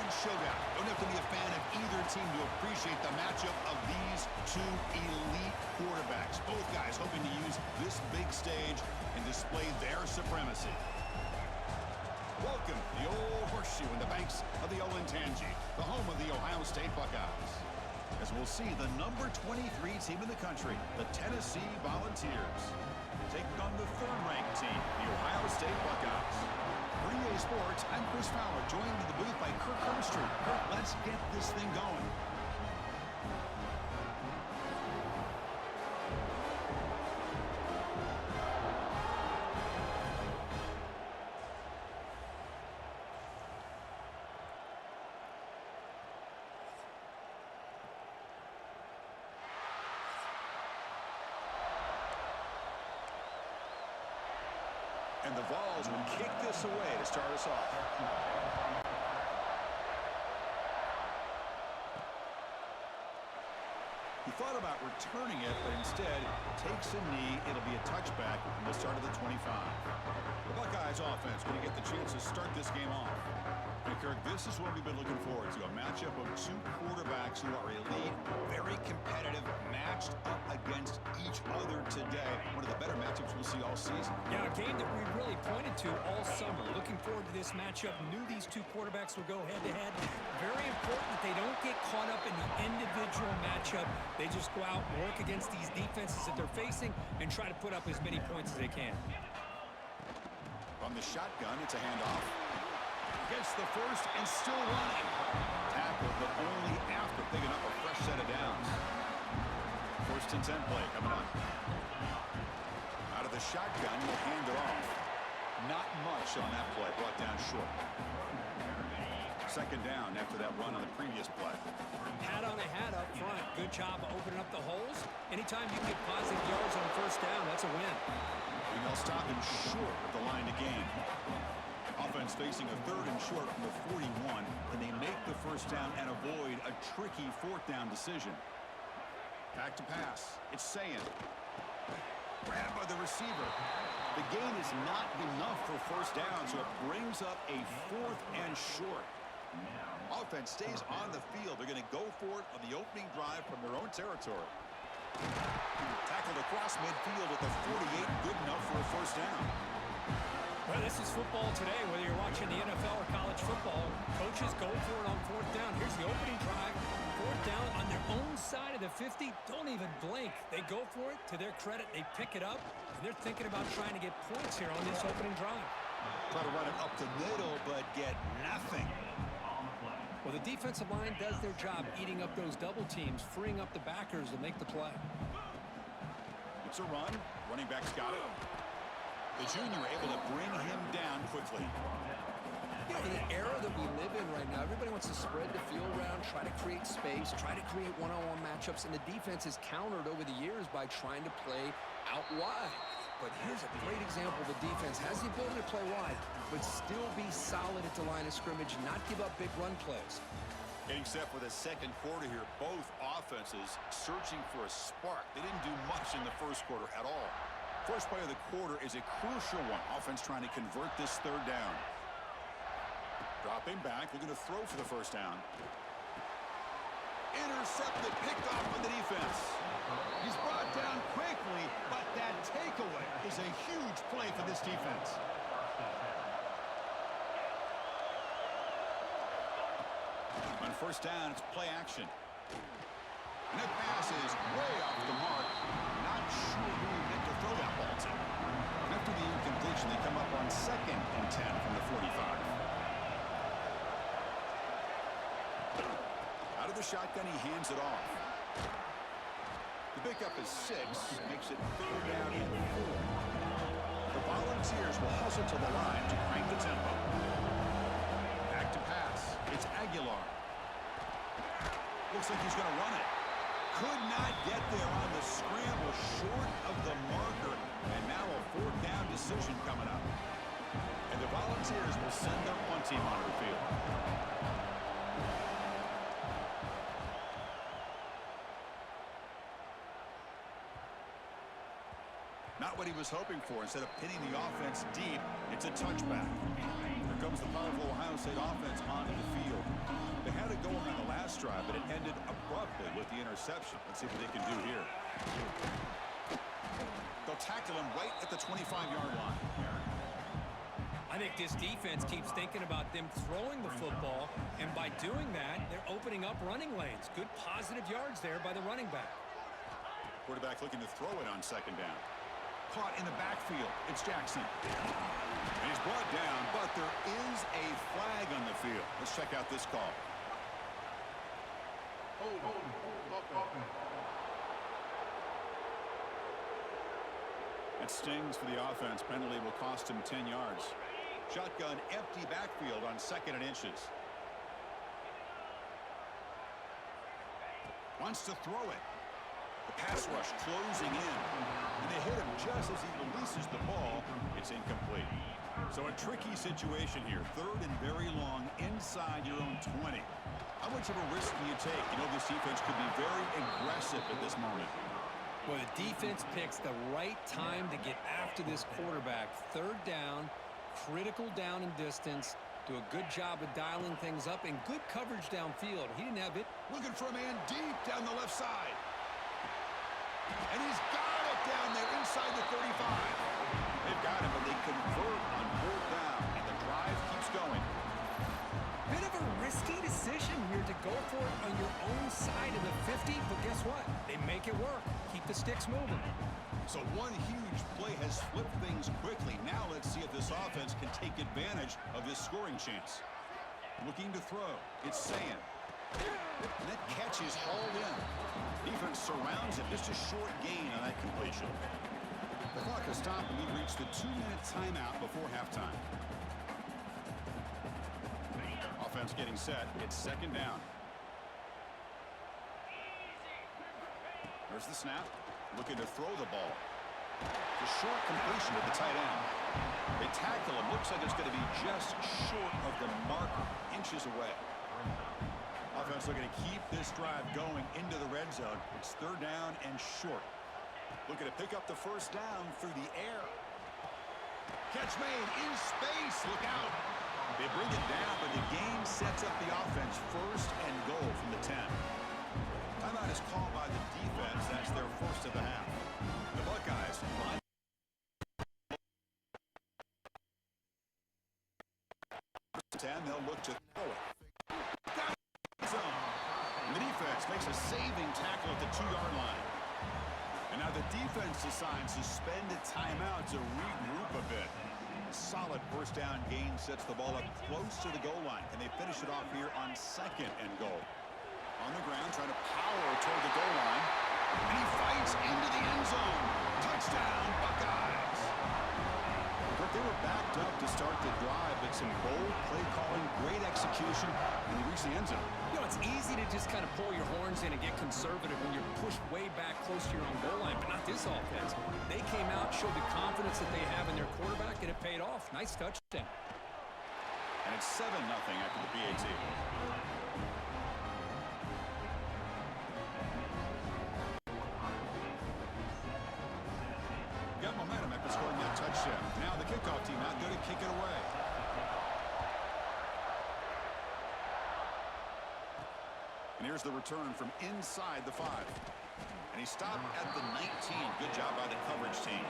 third showdown. Don't have to be a fan of either team to appreciate the matchup of these two elite quarterbacks. Both guys hoping to use this big stage and display their supremacy. Welcome to the old horseshoe in the banks of the Olentangy, the home of the Ohio State Buckeyes. As we'll see the number 23 team in the country, the Tennessee Volunteers, taking on the third-ranked team, the Ohio State Buckeyes. For EA Sports, I'm Chris Fowler, joined in the booth by Kirk Hermstreet. Kirk, let's get this thing going. And the Vols will kick this away to start us off. He thought about returning it, but instead takes a knee. It'll be a touchback from the start of the 25. The Buckeyes offense going to get the chance to start this game off. Hey, Kirk, this is what we've been looking forward to, a matchup of two quarterbacks who are elite, very competitive, matched up against each other today. One of the better matchups we'll see all season. Yeah, a game that we really pointed to all summer. Looking forward to this matchup. Knew these two quarterbacks would go head-to-head. Very important that they don't get caught up in the individual matchup. They just go out and work against these defenses that they're facing and try to put up as many points as they can. From the shotgun, it's a handoff. Gets the first and still running. Tackled, but only after picking up a fresh set of downs. 1st and 10 play coming up. Out of the shotgun, he'll hand it off. Not much on that play, brought down short. 2nd down after that run on the previous play. Hat on a hat up front. Good job of opening up the holes. Anytime you get positive yards on 1st down, that's a win. And they'll stop him short of the line to gain. Offense facing a 3rd and short from the 41, and they make the 1st down and avoid a tricky 4th down decision. Back to pass. It's Sayin. Grabbed by the receiver. The gain is not enough for 1st down, so it brings up a 4th and short. Offense stays on the field. They're going to go for it on the opening drive from their own territory. Tackled across midfield at the 48, good enough for a 1st down. Well, this is football today, whether you're watching the NFL or college football. Coaches go for it on 4th down. Here's the opening drive. 4th down on their own side of the 50. Don't even blink. They go for it. To their credit, they pick it up. And they're thinking about trying to get points here on this opening drive. Try to run it up the middle, but get nothing. Well, the defensive line does their job eating up those double teams, freeing up the backers to make the play. It's a run. Running back's got it. The junior able to bring him down quickly. You know, in the era that we live in right now, everybody wants to spread the field around, try to create space, try to create one-on-one matchups, and the defense has countered over the years by trying to play out wide. But here's a great example. The defense has the ability to play wide, but still be solid at the line of scrimmage, not give up big run plays. Getting set for the 2nd quarter here. Both offenses searching for a spark. They didn't do much in the 1st quarter at all. First play of the quarter is a crucial one. Offense trying to convert this 3rd down. Dropping back, looking to throw for the 1st down. Intercepted, picked off by the defense. He's brought down quickly, but that takeaway is a huge play for this defense. On 1st down, it's play action. And that pass is way off the mark. Not sure who he meant to throw that ball to. After the incompletion, they come up on 2nd and 10 from the 45. Out of the shotgun, he hands it off. The pickup is 6, makes it 3rd down and 4. The Volunteers will hustle to the line to crank the tempo. Back to pass. It's Aguilar. Looks like he's going to run it. Could not get there on the scramble, short of the marker. And now a 4th down decision coming up. And the Volunteers will send their punt team onto the field. Not what he was hoping for. Instead of pinning the offense deep, it's a touchback. Here comes the powerful Ohio Ohio State offense onto the field. They had it going on the last drive, but it ended abruptly with the interception. Let's see what they can do here. They'll tackle him right at the 25-yard line. I think this defense keeps thinking about them throwing the football, and by doing that, they're opening up running lanes. Good positive yards there by the running back. Quarterback looking to throw it on second down. Caught in the backfield. It's Jackson. And he's brought down, but there is a flag on the field. Let's check out this call. That stings for the offense. Penalty will cost him 10 yards. Shotgun, empty backfield on 2nd and inches. Wants to throw it. The pass rush closing in. And they hit him just as he releases the ball. It's incomplete. So a tricky situation here. 3rd and very long inside your own 20. How much of a risk do you take? You know, this defense could be very aggressive at this moment. Well, the defense picks the right time to get after this quarterback. 3rd down, critical down and distance. Do a good job of dialing things up and good coverage downfield. He didn't have it. Looking for a man deep down the left side. And he's got it down there inside the 35. They've got him, but they convert on 4th down, and the drive keeps going. Bit of a risky decision here to go for it on your own side of the 50, but guess what? They make it work. Keep the sticks moving. So one huge play has flipped things quickly. Now let's see if this offense can take advantage of this scoring chance. Looking to throw. It's Sand. And that catch is hauled in. Defense surrounds him. Just a short gain on that completion. The clock has stopped, and we've reached the 2-minute timeout before halftime. Offense getting set. It's 2nd down. There's the snap. Looking to throw the ball. The short completion to the tight end. They tackle him. Looks like it's going to be just short of the marker, inches away. Offense looking to keep this drive going into the red zone. It's 3rd down and short. Looking to pick up the 1st down through the air. Catch made in space. Look out. They bring it down, but the game sets up the offense 1st and goal from the 10. Timeout is called by the defense. That's their 1st of the half. The Buckeyes line. 10, they'll look to throw it. Zone. And the defense makes a saving tackle at the 2-yard line. And now the defense decides to spend a timeout to regroup a bit. Solid 1st down gain sets the ball up close to the goal line. Can they finish it off here on 2nd and goal? On the ground, trying to power toward the goal line. And he fights into the end zone. Touchdown, Buckeyes. But they were backed up to start the drive, but some bold play calling, great execution, and they reached the end zone. You know, it's easy to just kind of pull your horns in and get conservative when you're pushed way back close to your own goal line, but not this offense. They came out, showed the confidence that they have in their quarterback, and it paid off. Nice touchdown. And it's 7-0 after the PAT. Got momentum after scoring that touchdown. Now the kickoff team out there to kick it away. And here's the return from inside the 5. And he stopped at the 19. Good job by the coverage team.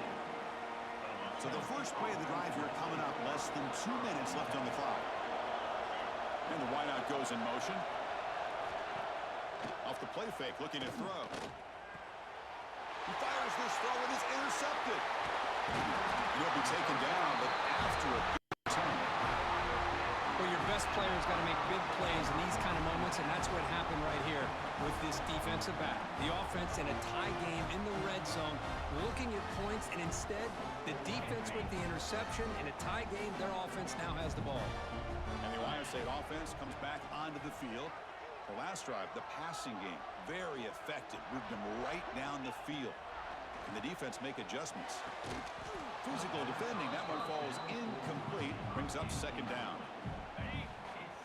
So the first play of the drive here coming up. Less than 2 minutes left on the clock. And the wideout goes in motion. Off the play fake, looking to throw. He fires this throw and it's intercepted. He'll be taken down, but after a good turn. Well, your best player's got to make big plays in these kind of moments, and that's what happened right here with this defensive back. The offense in a tie game in the red zone, looking at points, and instead, the defense with the interception. In a tie game, their offense now has the ball. And the Ohio State offense comes back onto the field. The last drive, the passing game, very effective. Moved them right down the field. And the defense make adjustments. Physical defending, that one falls incomplete. Brings up 2nd down.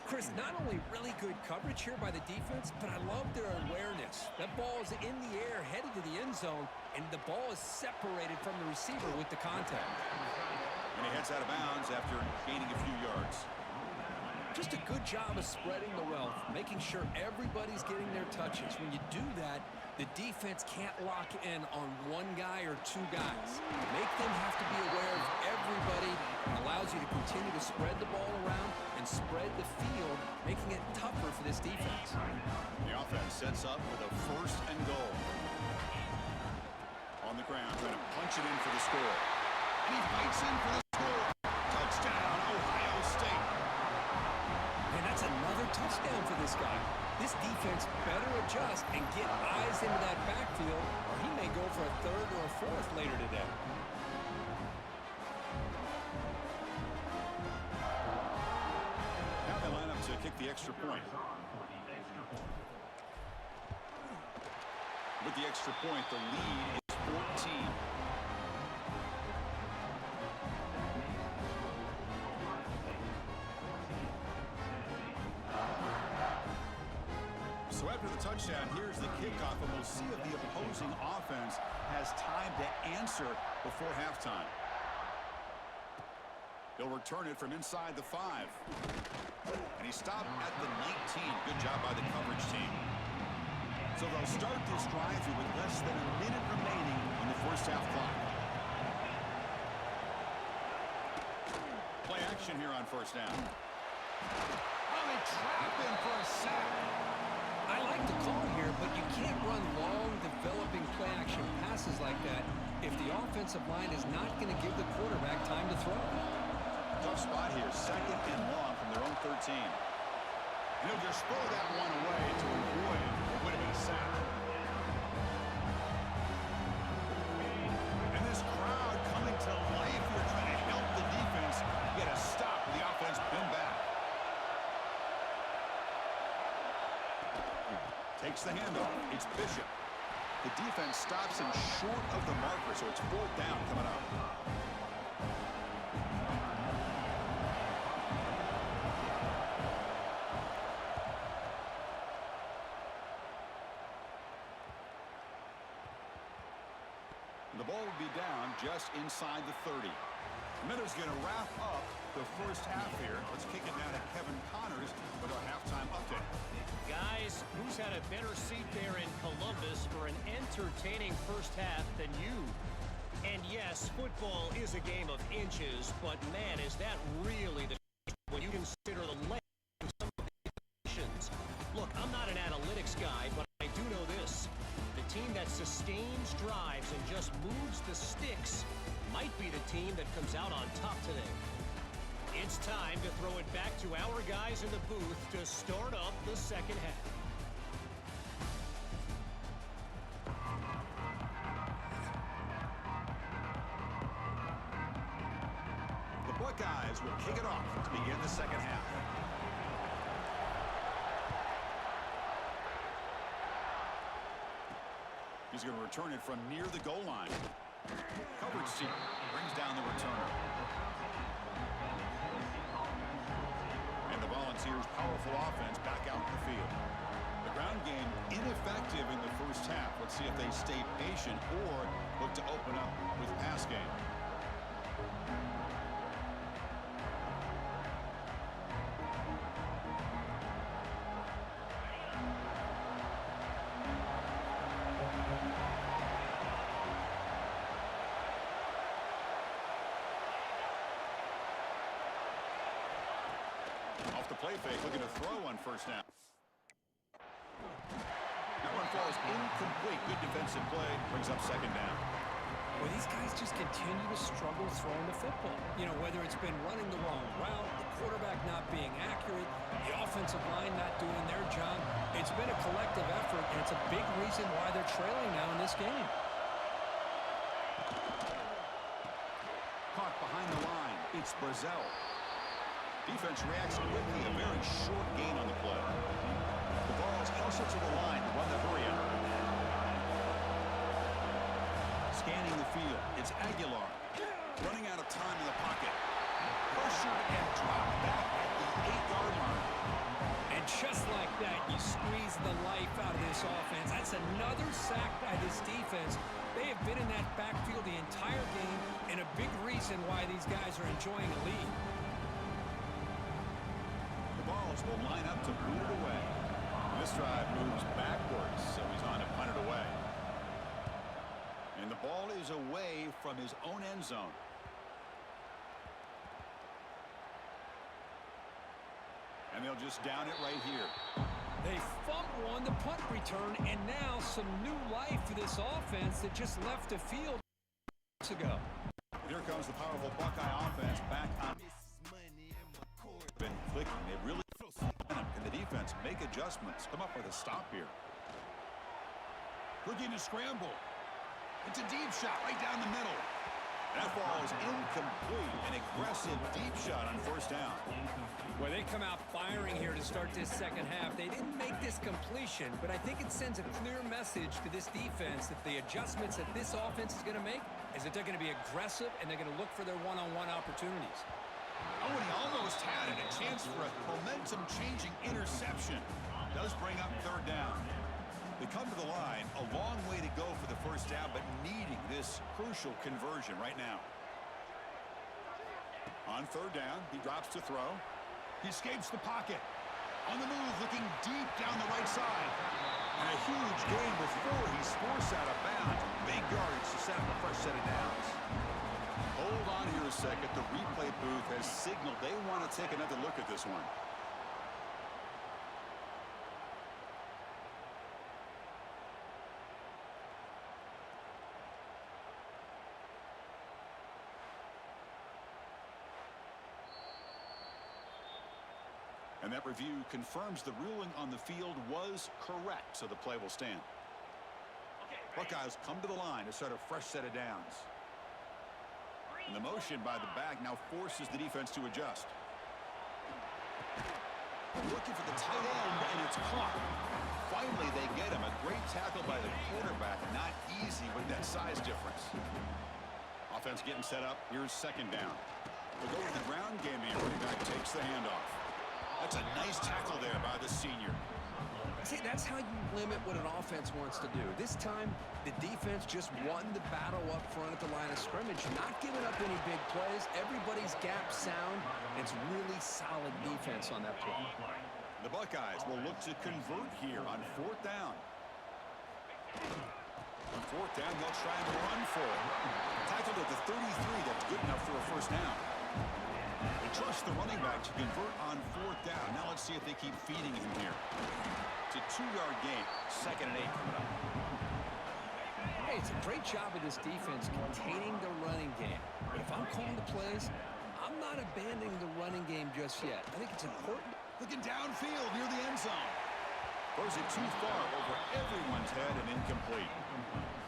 Chris, not only really good coverage here by the defense, but I love their awareness. That ball is in the air, headed to the end zone, and the ball is separated from the receiver with the contact. And he heads out of bounds after gaining a few yards. Just a good job of spreading the wealth, making sure everybody's getting their touches. When you do that, the defense can't lock in on one guy or two guys. Make them have to be aware of everybody, and allows you to continue to spread the ball around and spread the field, making it tougher for this defense. The offense sets up with a 1st and goal. On the ground, trying to punch it in for the score. And he fights in for the score. Touchdown, Ohio State. And that's another touchdown for this guy. This defense better adjust and get eyes into that backfield, or he may go for a 3rd or a 4th later today. Now they line up to kick the extra point. With the extra point, the lead is 14. So after the touchdown, here's the kickoff, and we'll see if the opposing offense has time to answer before halftime. He'll return it from inside the 5. And he stopped at the 19. Good job by the coverage team. So they'll start this drive-through with less than a minute remaining in the first half clock. Play action here on 1st down. Oh, they trap him for a sack. I like the call here, but you can't run long, developing play-action passes like that if the offensive line is not going to give the quarterback time to throw. Tough spot here, 2nd and long from their own 13. And he'll just throw that one away to avoid what would have been a sack. And this crowd coming to life here, trying to help the defense get a stop with the offense pinned back. Takes the handoff. It's Bishop. The defense stops him short of the marker, so it's 4th down coming up. The ball will be down just inside the 30. Miller's going to wrap up the first half here. Let's kick it down to Kevin Connors with our halftime update. Guys, who's had a better seat there in Columbus for an entertaining first half than you? And yes, football is a game of inches, but man, is that really the when you consider the length of some of the positions. Look, I'm not an analytics guy, but I do know this. The team that sustains drives and just moves the sticks might be the team that comes out on top today. It's time to throw it back to our guys in the booth to start up the second half. The Buckeyes will kick it off to begin the second half. He's going to return it from near the goal line. Coverage team brings down the returner. And the Volunteers' powerful offense back out in the field. The ground game ineffective in the first half. Let's see if they stay patient or look to open up with pass game. Off the play fake, looking to throw on 1st down. That one falls incomplete. Good defensive play. Brings up 2nd down. Well, these guys just continue to struggle throwing the football. You know, whether it's been running the wrong route, the quarterback not being accurate, the offensive line not doing their job. It's been a collective effort, and it's a big reason why they're trailing now in this game. Caught behind the line. It's Brazel. Defense reacts quickly. A very short gain on the play. The Vols hustle to the line to run the hurry out. Scanning the field. It's Aguilar. Running out of time in the pocket. Pressured and dropped back at the 8-yard line. And just like that, you squeeze the life out of this offense. That's another sack by this defense. They have been in that backfield the entire game, and a big reason why these guys are enjoying a lead. The Buckeyes will line up to boot it away. This drive moves backwards, so he's on to punt it away. And the ball is away from his own end zone. And they'll just down it right here. They fumble on the punt return, and now some new life for this offense that just left the field ago. Here comes the powerful Buckeye offense back on. Been clicking. They really can the defense make adjustments? Come up with a stop here. Looking to scramble. It's a deep shot right down the middle. That ball is incomplete. An aggressive deep shot on first down. Well, they come out firing here to start this second half. They didn't make this completion, but I think it sends a clear message to this defense that the adjustments that this offense is going to make is that they're going to be aggressive and they're going to look for their one-on-one opportunities. Oh, and he almost had it. A chance for a momentum-changing interception. Does bring up third down. They come to the line, a long way to go for the first down, but needing this crucial conversion right now. On third down, he drops to throw. He escapes the pocket. On the move, looking deep down the right side. And a huge gain before he's forced out of bounds. Big yardage to set up a fresh set of downs. Hold on here a second. The replay booth has signaled they want to take another look at this one. And that review confirms the ruling on the field was correct, so the play will stand. Buckeyes come to the line to start a fresh set of downs. And the motion by the back now forces the defense to adjust. Looking for the tight end, and it's caught. Finally, they get him. A great tackle by the quarterback. Not easy with that size difference. Offense getting set up. Here's second down. We'll go with the ground game here. Running back takes the handoff. That's a nice tackle there by the senior. See, that's how you limit what an offense wants to do. This time, the defense just won the battle up front at the line of scrimmage, not giving up any big plays. Everybody's gap sound. It's really solid defense on that play. The Buckeyes will look to convert here on fourth down. On fourth down, they'll try and run for it. Tackled at the 33. That's good enough for a first down. They trust the running back to convert on fourth down. Now let's see if they keep feeding him here. It's a 2-yard gain. 2nd and 8 coming up. Hey, it's a great job of this defense containing the running game. But if I'm calling the plays, I'm not abandoning the running game just yet. I think it's important. Looking downfield near the end zone. Throws it too far over everyone's head and incomplete.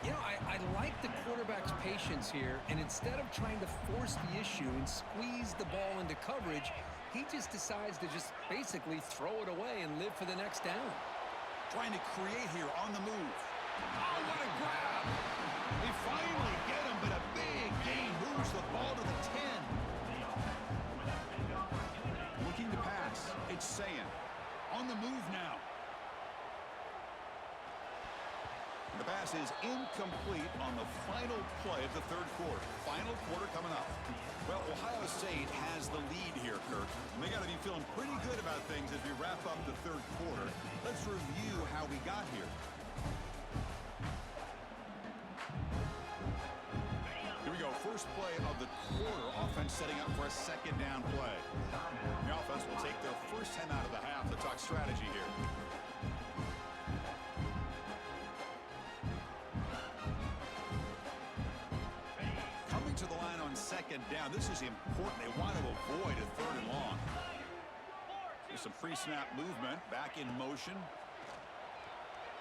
You know, I like the quarterback's patience here, and instead of trying to force the issue and squeeze the ball into coverage, he just decides to just basically throw it away and live for the next down. Trying to create here on the move. Oh, what a grab! They finally get him, but a big gain moves the ball to the 10. Looking to pass. It's Sayin. On the move now. The pass is incomplete on the final play of the third quarter. Final quarter coming up. Well, Ohio State has the lead here, Kirk. And they got to be feeling pretty good about things as we wrap up the third quarter. Let's review how we got here. Here we go. First play of the quarter. Offense setting up for a second down play. The offense will take their first 10 out of the half. Let's talk strategy here. To the line on second down. This is important. They want to avoid a third and long. There's some pre-snap movement. Back in motion.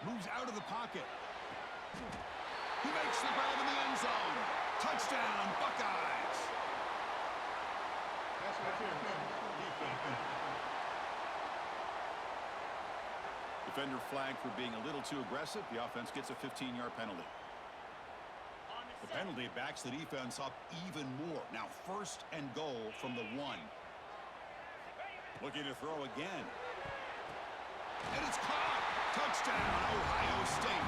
Moves out of the pocket. He makes the grab in the end zone. Touchdown, Buckeyes. Defender flagged for being a little too aggressive. The offense gets a 15-yard penalty. The penalty backs the defense up even more. Now 1st and goal from the 1. Looking to throw again. And it's caught. Touchdown, Ohio State.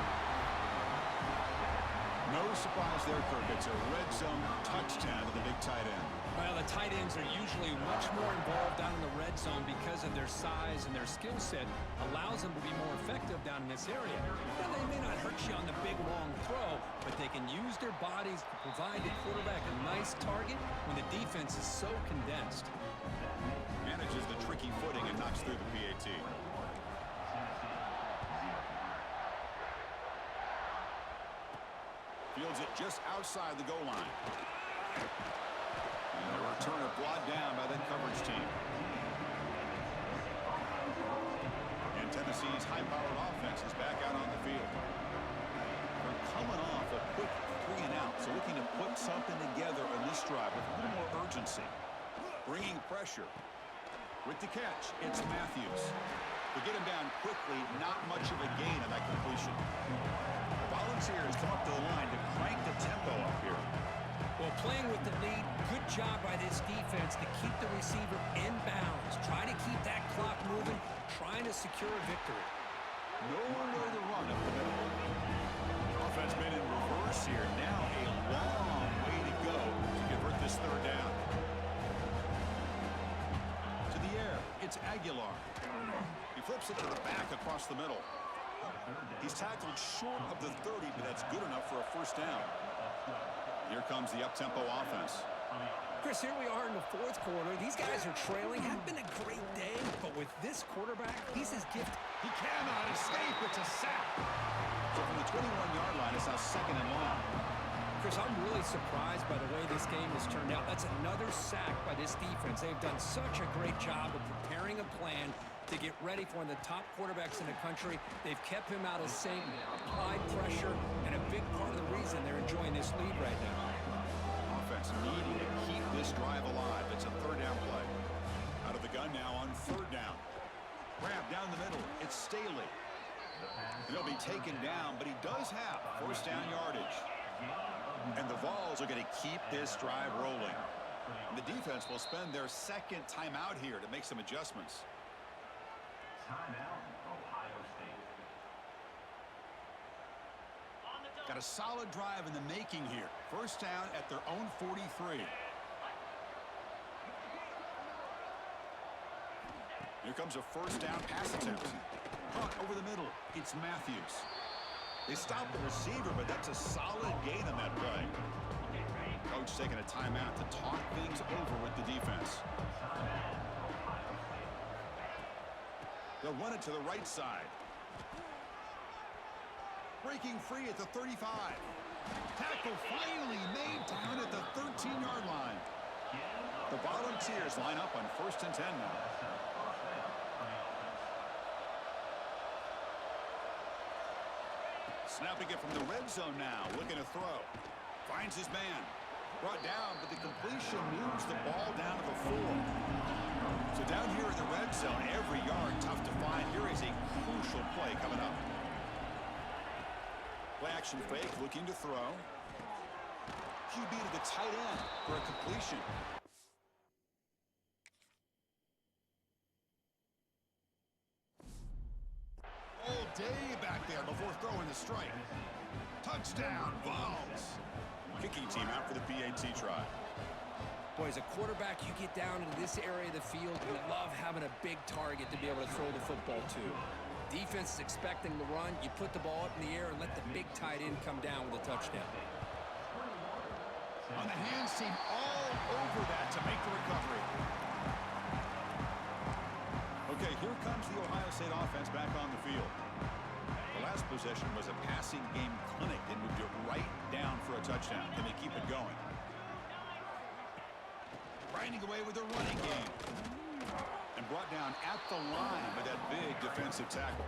No surprise there, Kirk. It's a red zone touchdown to the big tight end. Well, the tight ends are usually much more involved down in the red zone because of their size and their skill set allows them to be more effective down in this area. Now, they may not hurt you on the big, long throw, but they can use their bodies to provide the quarterback a nice target when the defense is so condensed. Manages the tricky footing and knocks through the PAT. Fields it just outside the goal line. And a returner brought down by that coverage team. And Tennessee's high-powered offense is back out on the field. They're coming off a quick 3-and-out, so looking to put something together on this drive with a little more urgency. Bringing pressure. With the catch, it's Matthews. To get him down quickly, not much of a gain on that completion. The Volunteers come up to the line to crank the tempo up here. Well, playing with the lead, good job by this defense to keep the receiver in bounds. Try to keep that clock moving, trying to secure a victory. Nowhere to run up the middle. Offense been in reverse here. Now a long way to go to convert this third down. To the air, it's Aguilar. He flips it to the back across the middle. He's tackled short of the 30, but that's good enough for a first down. Here comes the up-tempo offense. Chris, here we are in the fourth quarter. These guys are trailing. Had been a great day, but with this quarterback, he's his gift. He cannot escape. It's a sack. So from the 21-yard line, it's now second and long. Chris, I'm really surprised by the way this game has turned out. That's another sack by this defense. They've done such a great job of preparing a plan to get ready for one of the top quarterbacks in the country. They've kept him out of sync, applied pressure, and a big part of the reason they're enjoying this lead right now. Offense needing to keep this drive alive. It's a third down play. Out of the gun now on third down. Grab down the middle. It's Staley. He'll be taken down, but he does have first down yardage. And the Vols are going to keep this drive rolling. And the defense will spend their second timeout here to make some adjustments. Timeout, Ohio State. Got a solid drive in the making here. First down at their own 43. Here comes a first down pass attempt. Caught over the middle. It's Matthews. They stopped the receiver, but that's a solid gain on that play. Coach taking a timeout to talk things over with the defense. They'll run it to the right side. Breaking free at the 35. Tackle finally made down at the 13-yard line. The Volunteers line up on 1st and 10 now. Snapping it from the red zone now, looking to throw. Finds his man. Brought down, but the completion moves the ball down to the 4. So down here in the red zone, every yard tough to find. Here is a crucial play coming up. Play action fake, looking to throw. QB to the tight end for a completion. All day back there before throwing the strike. Touchdown, Vols. Kicking team out for the PAT try. Boy, as a quarterback, you get down into this area of the field, you love having a big target to be able to throw the football to. Defense is expecting the run. You put the ball up in the air and let the big tight end come down with a touchdown. On the hands team all over that to make the recovery. Okay, here comes the Ohio State offense back on the field. The last possession was a passing game clinic. They moved it right down for a touchdown. Can they keep it going? Grinding away with a running game. And brought down at the line by that big defensive tackle.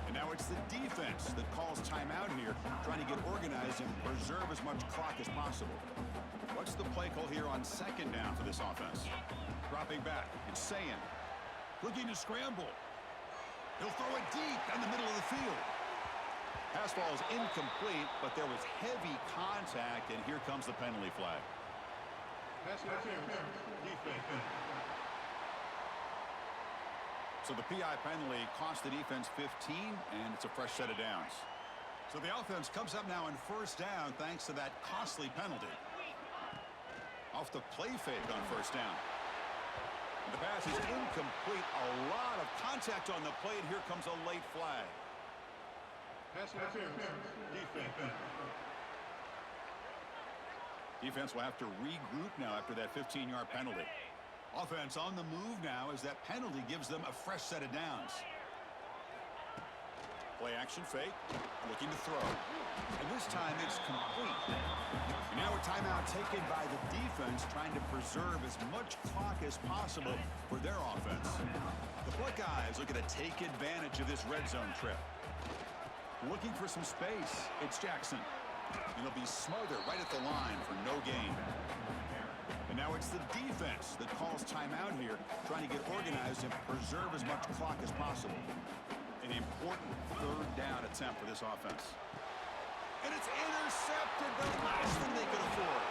And now it's the defense that calls timeout here, trying to get organized and preserve as much clock as possible. What's the play call here on second down for this offense? Dropping back, it's Sayin. Looking to scramble. He'll throw it deep down the middle of the field. Pass ball is incomplete, but there was heavy contact, and here comes the penalty flag. So the PI penalty cost the defense 15, and it's a fresh set of downs. So the offense comes up now on first down thanks to that costly penalty. Off the play fake on first down. The pass is incomplete. A lot of contact on the play, and here comes a late flag. Pass interference. Defense. Defense will have to regroup now after that 15-yard penalty. Offense on the move now as that penalty gives them a fresh set of downs. Play action fake, looking to throw. And this time it's complete. And now a timeout taken by the defense, trying to preserve as much clock as possible for their offense. The Buckeyes looking to take advantage of this red zone trip. Looking for some space, it's Jackson. And he'll be smothered right at the line for no gain. And now it's the defense that calls timeout here, trying to get organized and preserve as much clock as possible. An important third down attempt for this offense. And it's intercepted, the last thing they could afford.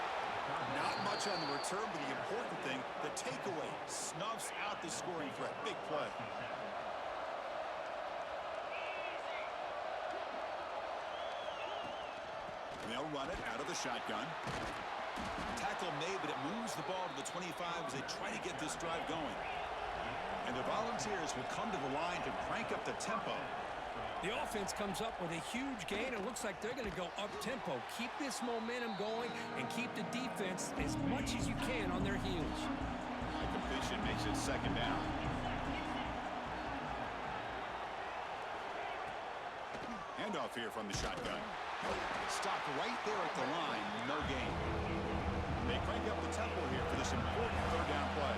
Not much on the return, but the important thing, the takeaway, snuffs out the scoring threat. Big play. They'll run it out of the shotgun. Tackle made, but it moves the ball to the 25 as they try to get this drive going. And the Volunteers will come to the line to crank up the tempo. The offense comes up with a huge gain. It looks like they're going to go up-tempo. Keep this momentum going and keep the defense as much as you can on their heels. Completion makes it second down. Handoff here from the shotgun. Stopped right there at the line. No gain. They crank up the tempo here for this important third down play.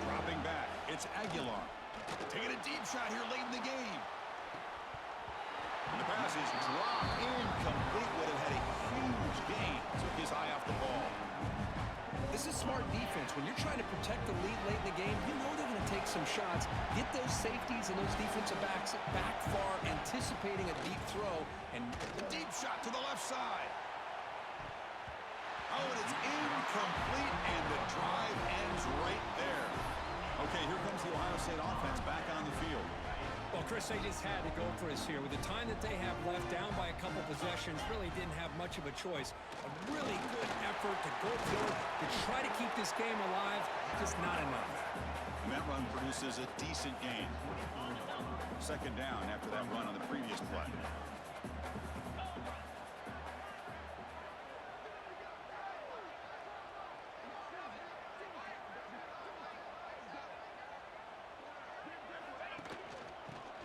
Dropping back, it's Aguilar. Taking a deep shot here late in the game. And the pass is dropped incomplete. Would have had a huge gain. Took his eye off the ball. This is smart defense. When you're trying to protect the lead late in the game, you know they're going to take some shots. Get those safeties and those defensive backs back far, anticipating a deep throw. And a deep shot to the left side. Oh, and it's incomplete, and the drive ends right there. Okay, here comes the Ohio State offense back on the field. Well, Chris, they just had to go for us here. With the time that they have left, down by a couple possessions, really didn't have much of a choice. A really good effort to go forward, to try to keep this game alive, just not enough. And that run produces a decent gain. Second down after that run on the previous play.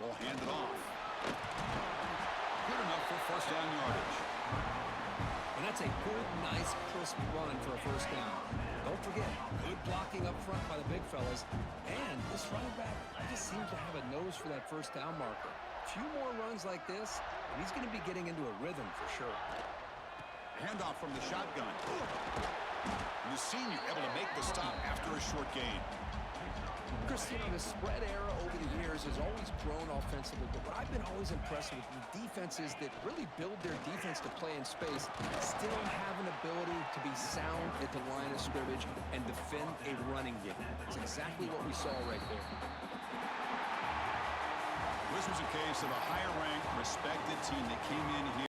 They'll hand it off. Good enough for first down yardage. And that's a good, nice, crisp run for a first down. Don't forget, good blocking up front by the big fellas. And this running back just seems to have a nose for that first down marker. A few more runs like this, and he's going to be getting into a rhythm for sure. Handoff from the shotgun. And the senior able to make the stop after a short gain. Chris, you know, the spread era over the years has always grown offensively, but what I've been always impressed with the defenses that really build their defense to play in space still have an ability to be sound at the line of scrimmage and defend a running game. That's exactly what we saw right there. This was a case of a higher-ranked, respected team that came in here.